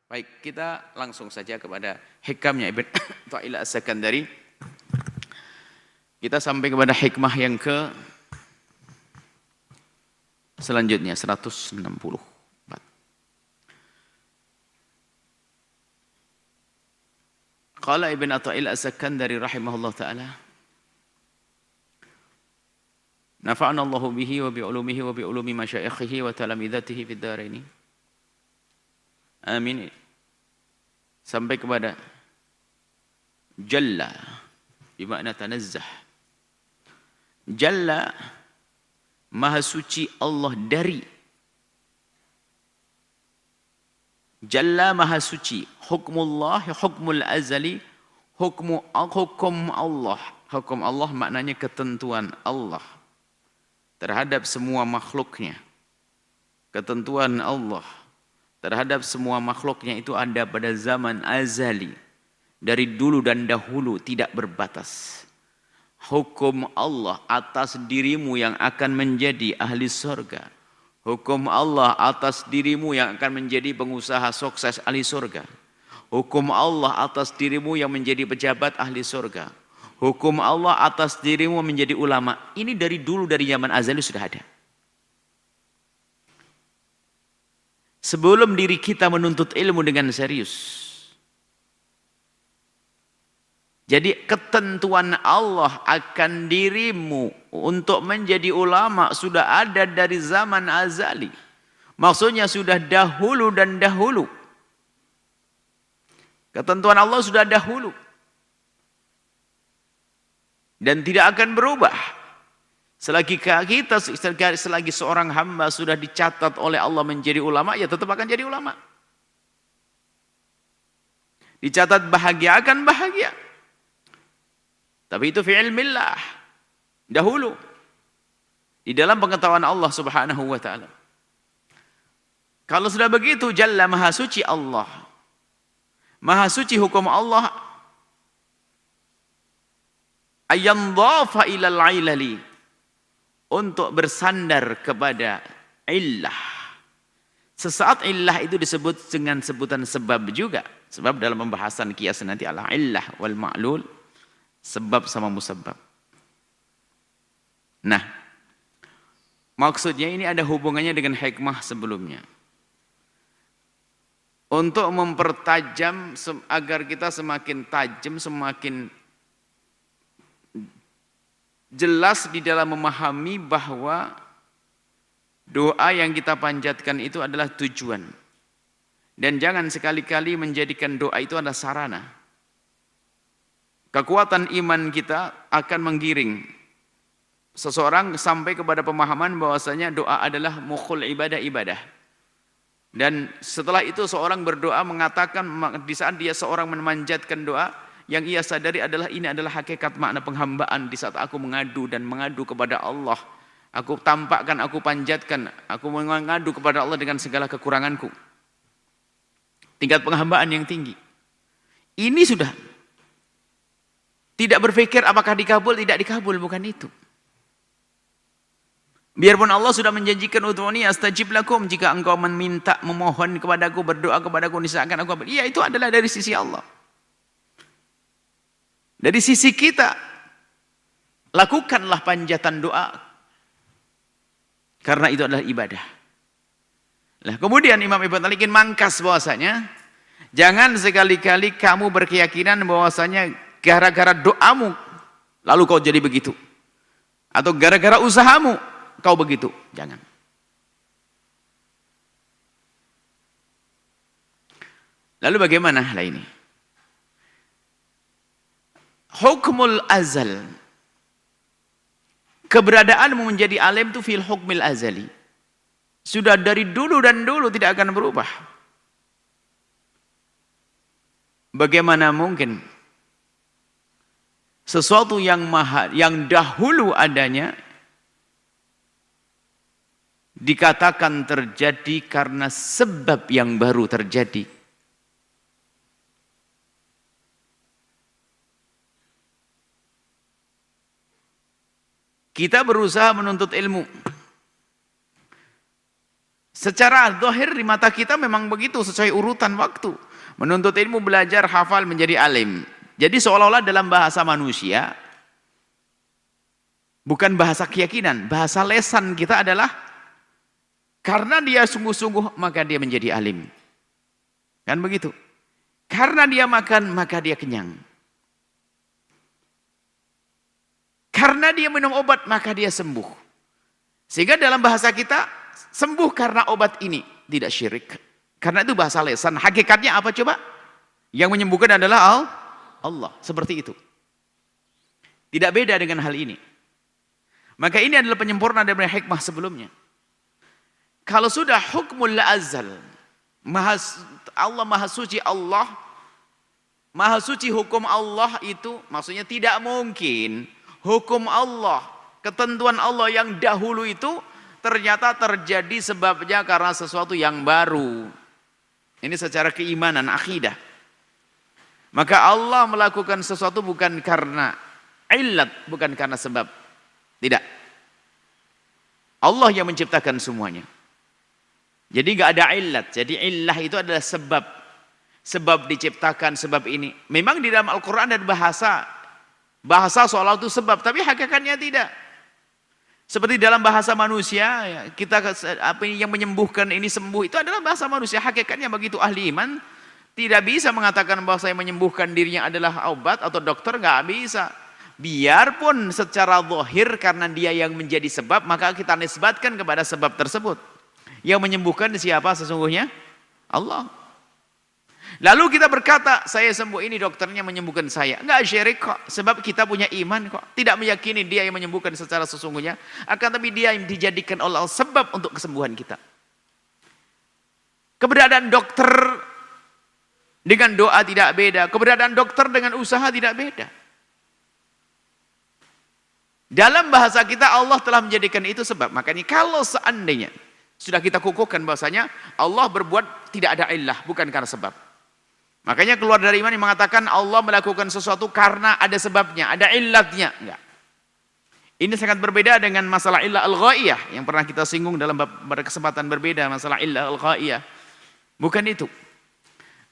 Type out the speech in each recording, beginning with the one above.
Baik, kita langsung saja kepada hikamnya Ibn Athaillah As-Sakandari. Kita sampai kepada hikmah yang ke selanjutnya 164. Qala Ibn Athaillah As-Sakandari rahimahullah ta'ala, nafa'ana Allahu bihi wa bi ulumihi wa bi ulumi masyayikhihi wa talamidatihi fid dharaini. Amin. Sampai kepada Jalla, bermakna tanazzah. Jalla, maha suci Allah dari. Jalla maha suci. Hukmullah, hukmul azali, hukum Allah. Hukum Allah maknanya ketentuan Allah terhadap semua makhluknya. Ketentuan Allah terhadap semua makhluknya itu ada pada zaman azali, dari dulu dan dahulu, tidak berbatas. Hukum Allah atas dirimu yang akan menjadi ahli surga, hukum Allah atas dirimu yang akan menjadi pengusaha sukses ahli surga, hukum Allah atas dirimu yang menjadi pejabat ahli surga, hukum Allah atas dirimu menjadi ulama. Ini dari dulu, dari zaman azali sudah ada. Sebelum diri kita menuntut ilmu dengan serius. Jadi ketentuan Allah akan dirimu untuk menjadi ulama sudah ada dari zaman azali. Maksudnya sudah dahulu dan dahulu. Ketentuan Allah sudah dahulu. Dan tidak akan berubah. Selagi seorang hamba sudah dicatat oleh Allah menjadi ulama, ya tetap akan jadi ulama. Dicatat bahagia akan bahagia. Tapi itu fi ilmillah. Dahulu. Di dalam pengetahuan Allah subhanahu wa ta'ala. Kalau sudah begitu, Jalla maha suci Allah. Maha suci hukum Allah. Ayyandhafa ilal ilali. Untuk bersandar kepada illah. Sesaat illah itu disebut dengan sebutan sebab juga. Sebab dalam pembahasan qiyas nanti ala illah wal ma'lul. Sebab sama musabbab. Nah, maksudnya ini ada hubungannya dengan hikmah sebelumnya. Untuk mempertajam agar kita semakin tajam, semakin jelas di dalam memahami bahwa doa yang kita panjatkan itu adalah tujuan. Dan jangan sekali-kali menjadikan doa itu adalah sarana. Kekuatan iman kita akan menggiring seseorang sampai kepada pemahaman bahwasanya doa adalah mukhul ibadah. Dan setelah itu seorang berdoa mengatakan, di saat dia seorang memanjatkan doa, yang ia sadari adalah ini adalah hakikat makna penghambaan. Di saat aku mengadu kepada Allah, aku tampakkan, aku panjatkan, aku mengadu kepada Allah dengan segala kekuranganku. Tingkat penghambaan yang tinggi. Ini sudah tidak berpikir apakah dikabul, tidak dikabul, bukan itu. Biarpun Allah sudah menjanjikan udhuni astajib lakum, jika engkau meminta, memohon kepadaku, berdoa kepadaku, niscaya aku. Iya, itu adalah dari sisi Allah. Dari sisi kita, lakukanlah panjatan doa. Karena itu adalah ibadah. Nah, kemudian Imam Ibn Talikin mangkas bahwasanya, jangan sekali-kali kamu berkeyakinan bahwasanya gara-gara doamu, lalu kau jadi begitu. Atau gara-gara usahamu, kau begitu. Jangan. Lalu bagaimana hal ini? Hukmul azal. Keberadaanmu menjadi alim itu fil hukmil azali. Sudah dari dulu dan dulu tidak akan berubah. Bagaimana mungkin sesuatu yang dahulu adanya dikatakan terjadi karena sebab yang baru terjadi. Kita berusaha menuntut ilmu. Secara zahir di mata kita memang begitu, sesuai urutan waktu. Menuntut ilmu, belajar, hafal, menjadi alim. Jadi seolah-olah dalam bahasa manusia, bukan bahasa keyakinan, bahasa lesan kita adalah karena dia sungguh-sungguh maka dia menjadi alim. Kan begitu. Karena dia makan maka dia kenyang. Karena dia minum obat maka dia sembuh. Sehingga dalam bahasa kita sembuh karena obat ini tidak syirik. Karena itu bahasa lesan. Hakikatnya apa coba? Yang menyembuhkan adalah Allah. Seperti itu. Tidak beda dengan hal ini. Maka ini adalah penyempurna dari hikmah sebelumnya. Kalau sudah hukmul azal, Allah maha suci, maha suci hukum Allah itu maksudnya tidak mungkin hukum Allah, ketentuan Allah yang dahulu itu ternyata terjadi sebabnya karena sesuatu yang baru. Ini secara keimanan, akidah. Maka Allah melakukan sesuatu bukan karena illat, bukan karena sebab. Tidak. Allah yang menciptakan semuanya. Jadi nggak ada illat. Jadi illah itu adalah sebab. Sebab diciptakan, sebab ini. Memang di dalam Al-Quran ada bahasa. Bahasa soal itu sebab, tapi hakikatnya tidak. Seperti dalam bahasa manusia, ya, kita apa yang menyembuhkan ini sembuh itu adalah bahasa manusia. Hakikatnya begitu ahli iman tidak bisa mengatakan bahwa saya menyembuhkan dirinya adalah obat atau dokter, nggak bisa. Biarpun secara zahir karena dia yang menjadi sebab, maka kita nisbatkan kepada sebab tersebut. Yang menyembuhkan siapa sesungguhnya? Allah. Lalu kita berkata, saya sembuh, ini dokternya menyembuhkan saya. Enggak syirik kok, sebab kita punya iman kok. Tidak meyakini dia yang menyembuhkan secara sesungguhnya, akan tapi dia yang dijadikan oleh Allah sebab untuk kesembuhan kita. Keberadaan dokter dengan doa tidak beda, keberadaan dokter dengan usaha tidak beda. Dalam bahasa kita Allah telah menjadikan itu sebab. Makanya kalau seandainya sudah kita kukuhkan bahasanya Allah berbuat tidak ada illah, bukan karena sebab. Makanya keluar dari iman yang mengatakan Allah melakukan sesuatu karena ada sebabnya, ada illatnya. Enggak. Ini sangat berbeda dengan masalah illah al-ghaiyah yang pernah kita singgung dalam kesempatan berbeda, masalah illah al-ghaiyah. Bukan itu.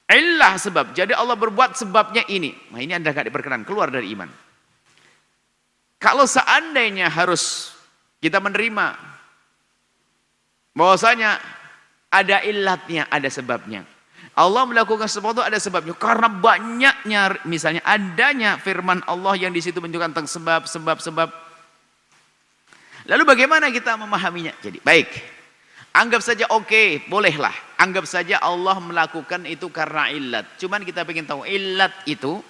Illah sebab. Jadi Allah berbuat sebabnya ini. Nah ini Anda enggak diperkenan, keluar dari iman. Kalau seandainya harus kita menerima bahwasanya ada illatnya, ada sebabnya. Allah melakukan sesuatu ada sebabnya. Karena banyaknya, misalnya adanya firman Allah yang di situ menunjukkan tentang sebab. Lalu bagaimana kita memahaminya? Jadi baik, anggap saja oke, bolehlah. Anggap saja Allah melakukan itu karena illat. Cuman kita ingin tahu illat itu,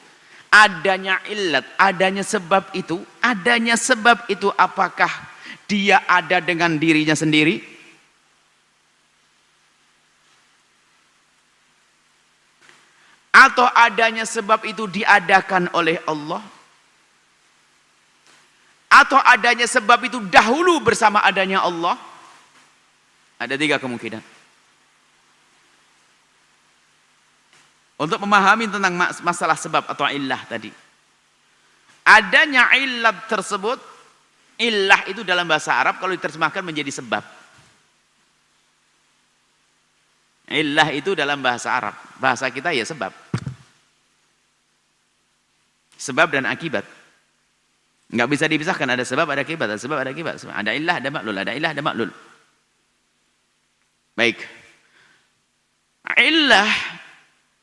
adanya illat, adanya sebab itu apakah dia ada dengan dirinya sendiri? Atau adanya sebab itu diadakan oleh Allah? Atau adanya sebab itu dahulu bersama adanya Allah? Ada 3 kemungkinan. Untuk memahami tentang masalah sebab atau illah tadi. Adanya illat tersebut, illah itu dalam bahasa Arab kalau diterjemahkan menjadi sebab. Illah itu dalam bahasa Arab. Bahasa kita ya sebab. Sebab dan akibat. Enggak bisa dipisahkan, ada sebab, ada akibat, ada sebab, ada akibat. Ada illah, ada maklul, ada illah, ada maklul. Baik. Illah,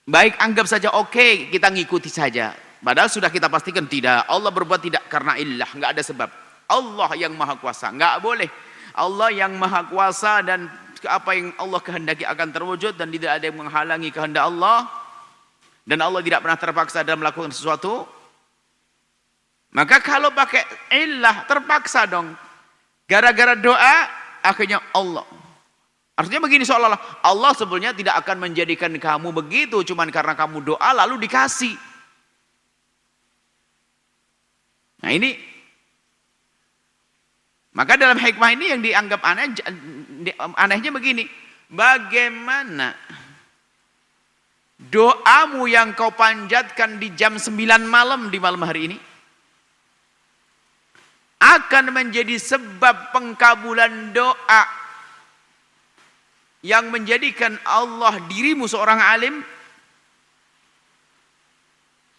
baik anggap saja oke, kita ngikuti saja. Padahal sudah kita pastikan tidak. Allah berbuat tidak karena illah, enggak ada sebab. Allah yang maha kuasa, enggak boleh. Allah yang maha kuasa dan apa yang Allah kehendaki akan terwujud dan tidak ada yang menghalangi kehendak Allah. Dan Allah tidak pernah terpaksa dalam melakukan sesuatu. Maka kalau pakai illah terpaksa dong. Gara-gara doa akhirnya Allah. Artinya begini seolah-olah Allah sebenarnya tidak akan menjadikan kamu begitu cuman karena kamu doa lalu dikasih. Nah ini. Maka dalam hikmah ini yang dianggap aneh, anehnya begini. Bagaimana doamu yang kau panjatkan di jam 9 malam di malam hari ini akan menjadi sebab pengkabulan doa yang menjadikan Allah dirimu seorang alim,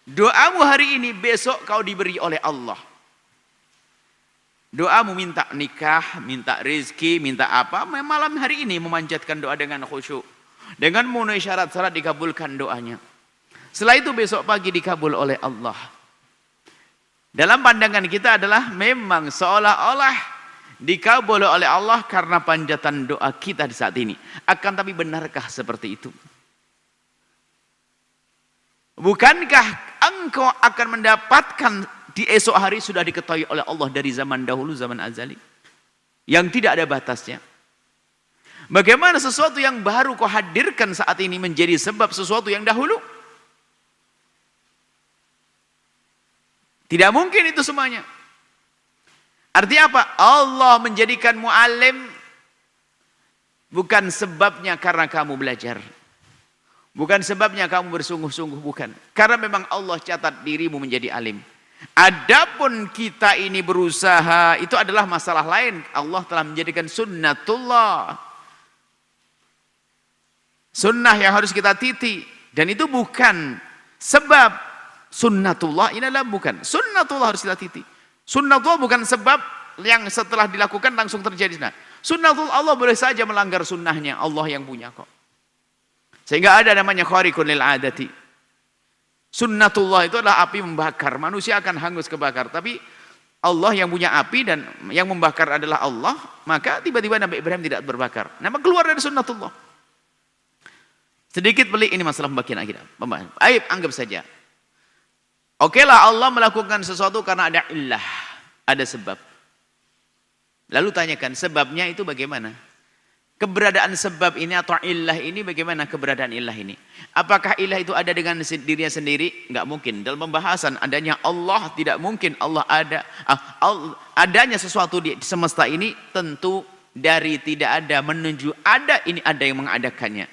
doamu hari ini, besok kau diberi oleh Allah. Doamu minta nikah, minta rezeki, minta apa, malam hari ini memanjatkan doa dengan khusyuk. Dengan memenuhi syarat-syarat dikabulkan doanya. Setelah itu besok pagi dikabul oleh Allah. Dalam pandangan kita adalah memang seolah-olah dikabul oleh Allah karena panjatan doa kita di saat ini. Akan tapi benarkah seperti itu? Bukankah engkau akan mendapatkan di esok hari sudah diketahui oleh Allah dari zaman dahulu, zaman azali, yang tidak ada batasnya? Bagaimana sesuatu yang baru kau hadirkan saat ini menjadi sebab sesuatu yang dahulu? Tidak mungkin itu semuanya. Artinya apa? Allah menjadikanmu alim bukan sebabnya karena kamu belajar. Bukan sebabnya kamu bersungguh-sungguh, bukan. Karena memang Allah catat dirimu menjadi alim. Adapun kita ini berusaha, itu adalah masalah lain. Allah telah menjadikan sunnatullah. Sunnah yang harus kita titi. Dan itu bukan sebab sunnatullah, ini adalah bukan. Sunnatullah harus kita titi. Sunnatullah bukan sebab yang setelah dilakukan langsung terjadi. Nah, sunnatullah, Allah boleh saja melanggar sunnahnya. Allah yang punya kok. Sehingga ada namanya khariqun lil adati. Sunnatullah itu adalah api membakar. Manusia akan hangus kebakar. Tapi Allah yang punya api dan yang membakar adalah Allah. Maka tiba-tiba Nabi Ibrahim tidak berbakar. Nama keluar dari sunnatullah. Sedikit pelik ini masalah pembagian akidah. Aib, anggap saja. Oke lah, Allah melakukan sesuatu karena ada illah. Ada sebab. Lalu tanyakan sebabnya itu bagaimana? Keberadaan sebab ini atau illah ini, bagaimana keberadaan illah ini? Apakah illah itu ada dengan dirinya sendiri? Enggak mungkin. Dalam pembahasan adanya Allah, tidak mungkin Allah ada. Adanya sesuatu di semesta ini tentu dari tidak ada menuju ada, ini ada yang mengadakannya.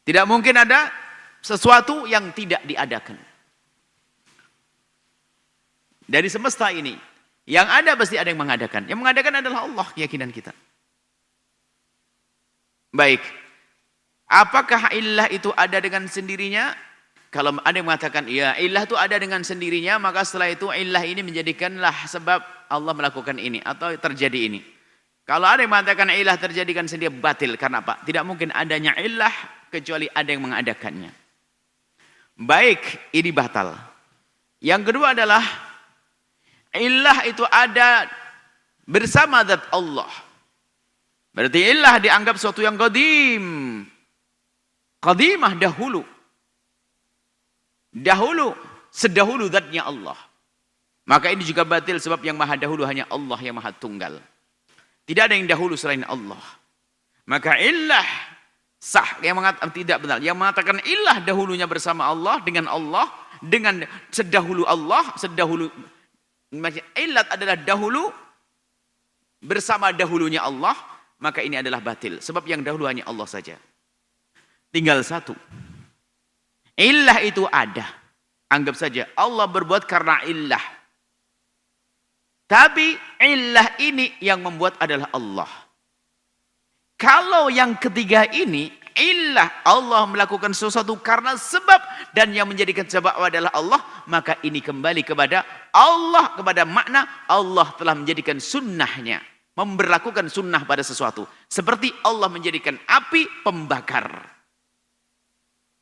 Tidak mungkin ada sesuatu yang tidak diadakan. Dari semesta ini, yang ada pasti ada yang mengadakan. Yang mengadakan adalah Allah, keyakinan kita. Baik. Apakah illah itu ada dengan sendirinya? Kalau ada yang mengatakan, ya illah itu ada dengan sendirinya, maka setelah itu illah ini menjadikanlah sebab Allah melakukan ini atau terjadi ini. Kalau ada yang mengatakan illah terjadikan sendiri, batil. Karena apa? Tidak mungkin adanya illah kecuali ada yang mengadakannya. Baik, ini batal. Yang kedua adalah illah itu ada bersama zat Allah. Berarti illah dianggap sesuatu yang qadim. Qadimah dahulu. Dahulu, sedahulu zatnya Allah. Maka ini juga batil sebab yang maha dahulu hanya Allah yang maha tunggal. Tidak ada yang dahulu selain Allah. Maka illah sah, yang mengatakan tidak benar. Yang mengatakan ilah dahulunya bersama Allah, dengan sedahulu Allah, sedahulu ilat adalah dahulu bersama dahulunya Allah, maka ini adalah batil. Sebab yang dahulu hanya Allah saja. Tinggal satu. Ilah itu ada. Anggap saja Allah berbuat karena ilah. Tapi ilah ini yang membuat adalah Allah. Kalau yang ketiga ini, illah Allah melakukan sesuatu karena sebab dan yang menjadikan sebab adalah Allah, maka ini kembali kepada Allah, kepada makna Allah telah menjadikan sunnahnya, memberlakukan sunnah pada sesuatu. Seperti Allah menjadikan api pembakar.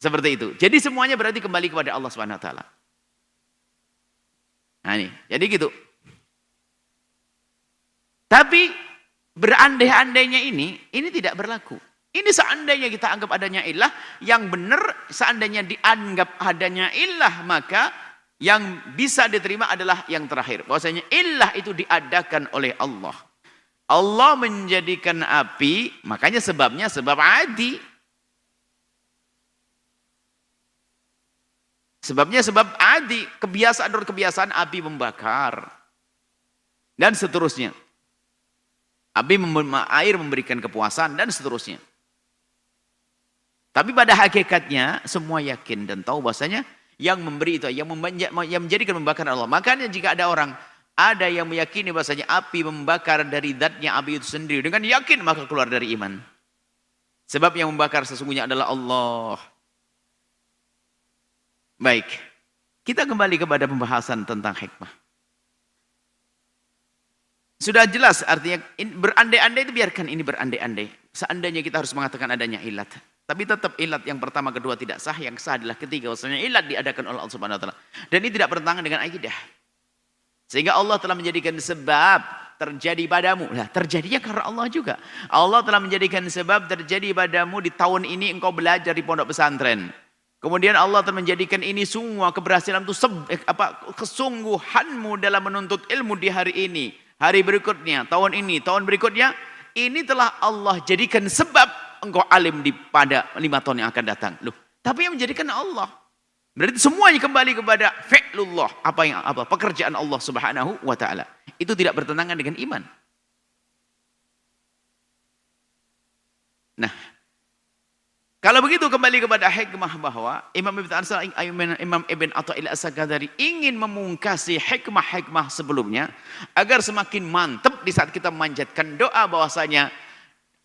Seperti itu. Jadi semuanya berarti kembali kepada Allah Subhanahu wa taala. Nah ini, jadi gitu. Tapi berandai-andainya ini tidak berlaku. Ini seandainya kita anggap adanya ilah, yang benar seandainya dianggap adanya ilah, maka yang bisa diterima adalah yang terakhir. Bahwasanya ilah itu diadakan oleh Allah. Allah menjadikan api, makanya sebabnya sebab adi. Sebabnya sebab adi, kebiasaan api membakar. Dan seterusnya. Air memberikan kepuasan dan seterusnya. Tapi pada hakikatnya semua yakin dan tahu bahwasanya yang memberi itu, yang menjadikan membakar Allah. Makanya jika ada orang Ada yang meyakini bahasanya api membakar dari zatnya api itu sendiri. Dengan yakin maka keluar dari iman. Sebab yang membakar sesungguhnya adalah Allah. Baik. Kita kembali kepada pembahasan tentang hikmah. Sudah jelas artinya berandai-andai itu biarkan ini berandai-andai. Seandainya kita harus mengatakan adanya ilat. Tapi tetap ilat yang pertama, kedua tidak sah. Yang sah adalah ketiga. Maksudnya ilat diadakan oleh Allah Subhanahu Wa Taala. Dan ini tidak bertentangan dengan akidah. Sehingga Allah telah menjadikan sebab terjadi padamu. Nah, terjadinya karena Allah juga. Allah telah menjadikan sebab terjadi padamu di tahun ini engkau belajar di pondok pesantren. Kemudian Allah telah menjadikan ini semua keberhasilan itu kesungguhanmu dalam menuntut ilmu di hari ini, hari berikutnya, tahun ini, tahun berikutnya. Ini telah Allah jadikan sebab engkau alim pada 5 tahun yang akan datang. Loh, tapi yang menjadikan Allah. Berarti semuanya kembali kepada fi'lullah, pekerjaan Allah Subhanahu wa taala. Itu tidak bertentangan dengan iman. Nah, kalau begitu kembali kepada hikmah bahwa Imam Ibn Athaillah As-Sakandari ingin memungkasi hikmah-hikmah sebelumnya agar semakin mantap di saat kita memanjatkan doa bahwasanya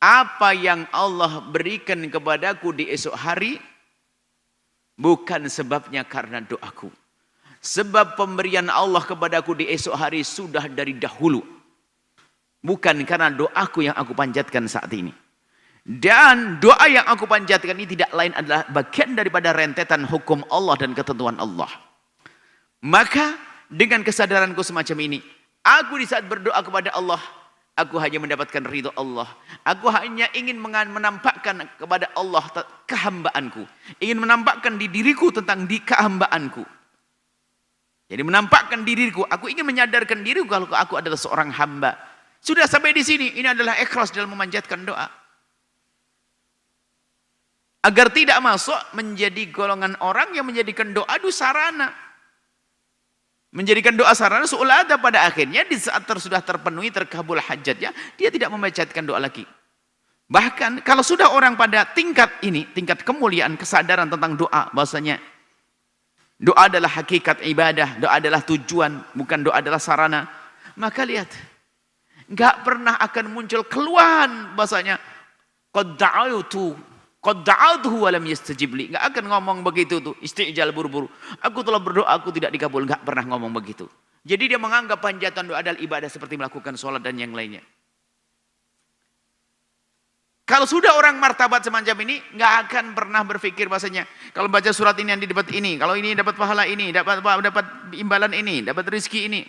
apa yang Allah berikan kepadaku di esok hari bukan sebabnya karena doaku. Sebab pemberian Allah kepadaku di esok hari sudah dari dahulu. Bukan karena doaku yang aku panjatkan saat ini. Dan doa yang aku panjatkan ini tidak lain adalah bagian daripada rentetan hukum Allah dan ketentuan Allah. Maka dengan kesadaranku semacam ini, aku di saat berdoa kepada Allah, aku hanya mendapatkan ridho Allah. Aku hanya ingin menampakkan kepada Allah kehambaanku. Ingin menampakkan di diriku tentang kehambaanku. Jadi menampakkan diriku. Aku ingin menyadarkan diriku kalau aku adalah seorang hamba. Sudah sampai di sini. Ini adalah ikhlas dalam memanjatkan doa. Agar tidak masuk menjadi golongan orang yang menjadikan doa itu sarana. Menjadikan doa sarana seolah ada pada akhirnya di saat sudah terpenuhi, terkabul hajatnya, dia tidak memanjatkan doa lagi. Bahkan kalau sudah orang pada tingkat ini, tingkat kemuliaan, kesadaran tentang doa, bahwasanya doa adalah hakikat ibadah, doa adalah tujuan, bukan doa adalah sarana. Maka lihat, enggak pernah akan muncul keluhan bahwasanya qad da'awtuhu wa lam yastajib li. Enggak akan ngomong begitu tuh, istijal buru-buru. Aku telah berdoa, aku tidak dikabul. Enggak pernah ngomong begitu. Jadi dia menganggap panjatan doa adalah ibadah seperti melakukan sholat dan yang lainnya. Kalau sudah orang martabat semacam ini, enggak akan pernah berpikir bahasanya kalau baca surat ini nanti dapat ini, kalau ini dapat pahala ini, dapat imbalan ini, dapat rezeki ini.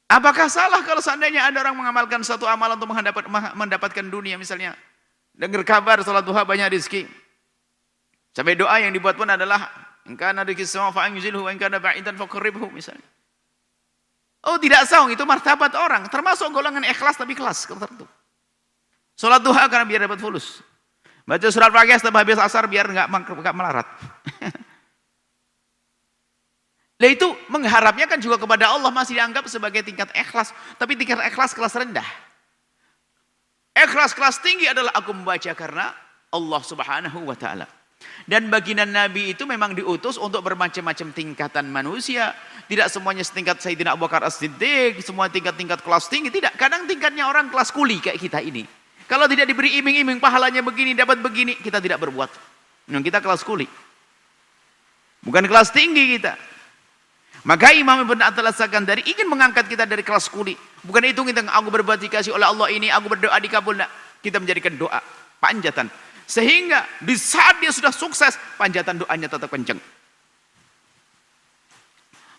Apakah salah kalau seandainya ada orang mengamalkan satu amalan untuk mendapatkan dunia misalnya? Dengar kabar salat duha banyak rezeki. Sampai doa yang dibuat pun adalah in kana rizqi sama fa anzilhu wa in kana ba'idan faqribhu misalnya. Oh, tidak sah, itu martabat orang, termasuk golongan ikhlas tapi kelas tertentu. Salat duha karena biar dapat fulus. Baca surat Al-Fatihah setelah habis asar biar enggak melarat. Nah itu mengharapnya kan juga kepada Allah masih dianggap sebagai tingkat ikhlas. Tapi tingkat ikhlas kelas rendah. Ikhlas kelas tinggi adalah aku membaca karena Allah Subhanahu wa ta'ala. Dan baginda Nabi itu memang diutus untuk bermacam-macam tingkatan manusia. Tidak semuanya setingkat Sayyidina Abu Bakar As-Siddiq, semua tingkat-tingkat kelas tinggi. Tidak, kadang tingkatnya orang kelas kuli kayak kita ini. Kalau tidak diberi iming-iming pahalanya begini, dapat begini, kita tidak berbuat. Kita kelas kuli. Bukan kelas tinggi kita. Maka Imam Ibn Athaillah As-Sakandari ingin mengangkat kita dari kelas kuli. Bukan itu kita aku berbuat dikasih oleh Allah ini, aku berdoa dikabul. Nah, kita menjadikan doa panjatan. Sehingga di saat dia sudah sukses, panjatan doanya tetap kencang.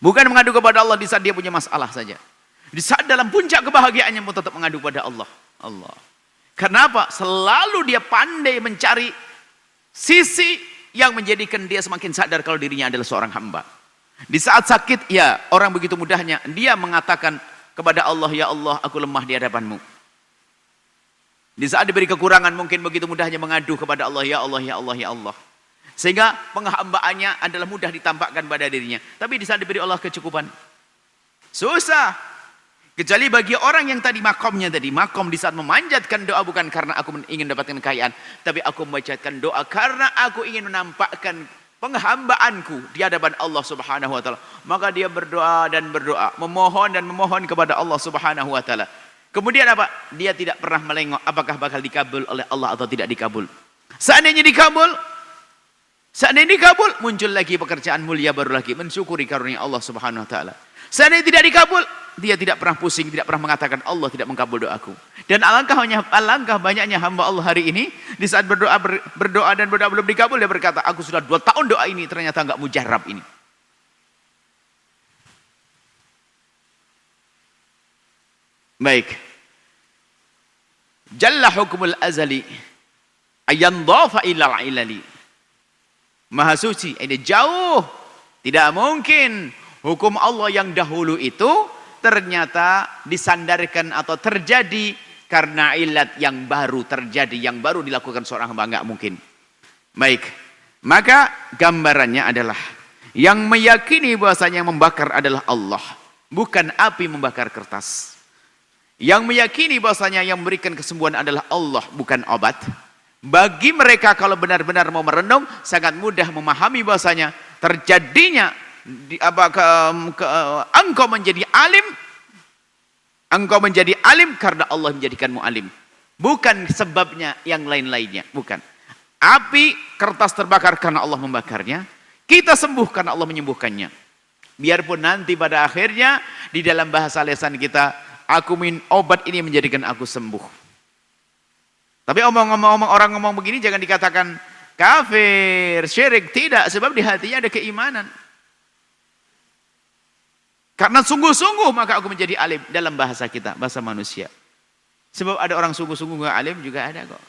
Bukan mengadu kepada Allah di saat dia punya masalah saja. Di saat dalam puncak kebahagiaannya pun tetap mengadu pada Allah. Kenapa? Selalu dia pandai mencari sisi yang menjadikan dia semakin sadar kalau dirinya adalah seorang hamba. Di saat sakit, ya orang begitu mudahnya dia mengatakan kepada Allah, ya Allah aku lemah di hadapanmu. Di saat diberi kekurangan mungkin begitu mudahnya mengadu kepada Allah, ya Allah, ya Allah, ya Allah. Sehingga penghambaannya adalah mudah ditampakkan pada dirinya. Tapi di saat diberi Allah kecukupan, susah. Kecuali bagi orang yang tadi makomnya tadi, makom di saat memanjatkan doa bukan karena aku ingin mendapatkan kekayaan, tapi aku memanjatkan doa karena aku ingin menampakkan penghambaanku di hadapan Allah Subhanahu wa taala. Maka dia berdoa dan berdoa, memohon dan memohon kepada Allah Subhanahu wa taala. Kemudian apa? Dia tidak pernah melengok apakah bakal dikabul oleh Allah atau tidak dikabul. Seandainya dikabul, muncul lagi pekerjaan mulia baru lagi, mensyukuri karunia Allah Subhanahu wa taala. Seandainya tidak dikabul, dia tidak pernah pusing, tidak pernah mengatakan Allah tidak mengabul doaku. Dan alangkah banyaknya hamba Allah hari ini, di saat berdoa dan berdoa belum dikabul, dia berkata, aku sudah 2 tahun doa ini ternyata enggak mujarab ini. Baik. Jalla hukmul azali ayan dhafa ilal ilali. Maha suci, ini jauh. Tidak mungkin hukum Allah yang dahulu itu ternyata disandarkan atau terjadi karena ilat yang baru terjadi, yang baru dilakukan seorang hamba, enggak mungkin. Baik. Maka gambarannya adalah yang meyakini bahwasanya yang membakar adalah Allah, bukan api membakar kertas. Yang meyakini bahwasanya yang memberikan kesembuhan adalah Allah, bukan obat. Bagi mereka kalau benar-benar mau merenung, sangat mudah memahami bahwasanya terjadinya engkau menjadi alim karena Allah menjadikanmu alim. Bukan sebabnya yang lain-lainnya, bukan. Api kertas terbakar karena Allah membakarnya, kita sembuh karena Allah menyembuhkannya. Biarpun nanti pada akhirnya di dalam bahasa lisan kita, aku minum obat ini menjadikan aku sembuh. Tapi orang ngomong begini jangan dikatakan kafir, syirik, tidak, sebab di hatinya ada keimanan. Karena sungguh-sungguh maka aku menjadi alim dalam bahasa kita, bahasa manusia. Sebab ada orang sungguh-sungguh nggak alim juga ada kok.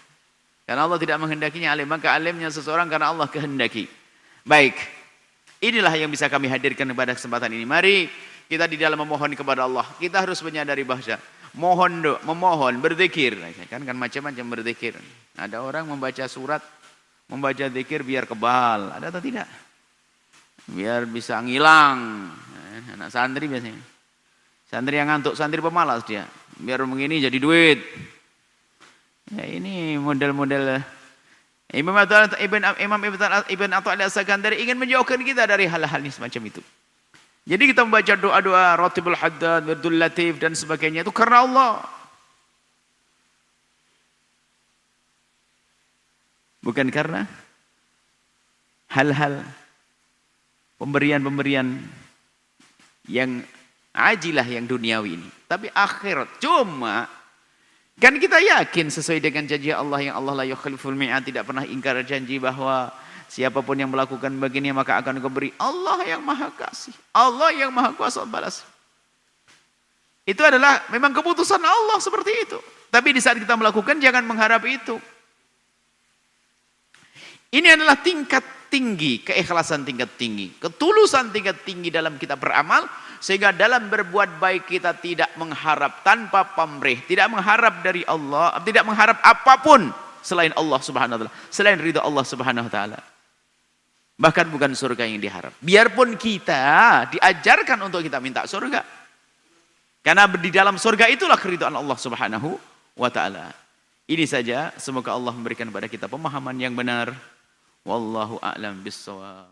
Karena Allah tidak menghendakinya alim, maka alimnya seseorang karena Allah kehendaki. Baik, inilah yang bisa kami hadirkan pada kesempatan ini. Mari kita di dalam memohon kepada Allah, kita harus menyadari bahasa memohon, berzikir. Kan macam-macam berzikir. Ada orang membaca surat, membaca zikir biar kebal, ada atau tidak? Biar bisa ngilang. Anak santri biasanya. Santri yang ngantuk, santri pemalas dia. Biar begini jadi duit. Ya ini model-model Imam Ibn Athaillah As-Sakandari ingin menjauhkan kita dari hal-hal ini semacam itu. Jadi kita membaca doa-doa Ratibul Haddad, Wirdul Latif dan sebagainya itu karena Allah. Bukan karena hal-hal pemberian-pemberian yang ajilah, yang duniawi ini. Tapi akhirat. Cuma kan kita yakin sesuai dengan janji Allah yang Allah la yukhliful mi'ad, tidak pernah ingkar janji bahwa siapapun yang melakukan begini maka akan diberi. Allah yang maha kasih, Allah yang maha kuasa balas. Itu adalah memang keputusan Allah seperti itu. Tapi di saat kita melakukan jangan mengharap itu. Ini adalah tingkat tinggi, keikhlasan tingkat tinggi, ketulusan tingkat tinggi dalam kita beramal, sehingga dalam berbuat baik kita tidak mengharap tanpa pamrih, tidak mengharap dari Allah, tidak mengharap apapun selain Allah Subhanahu wa taala, selain ridha Allah Subhanahu wa taala. Bahkan bukan surga yang diharap. Biarpun kita diajarkan untuk kita minta surga. Karena di dalam surga itulah keridhaan Allah Subhanahu wa taala. Ini saja, semoga Allah memberikan kepada kita pemahaman yang benar. Wallahu a'lam bissawab.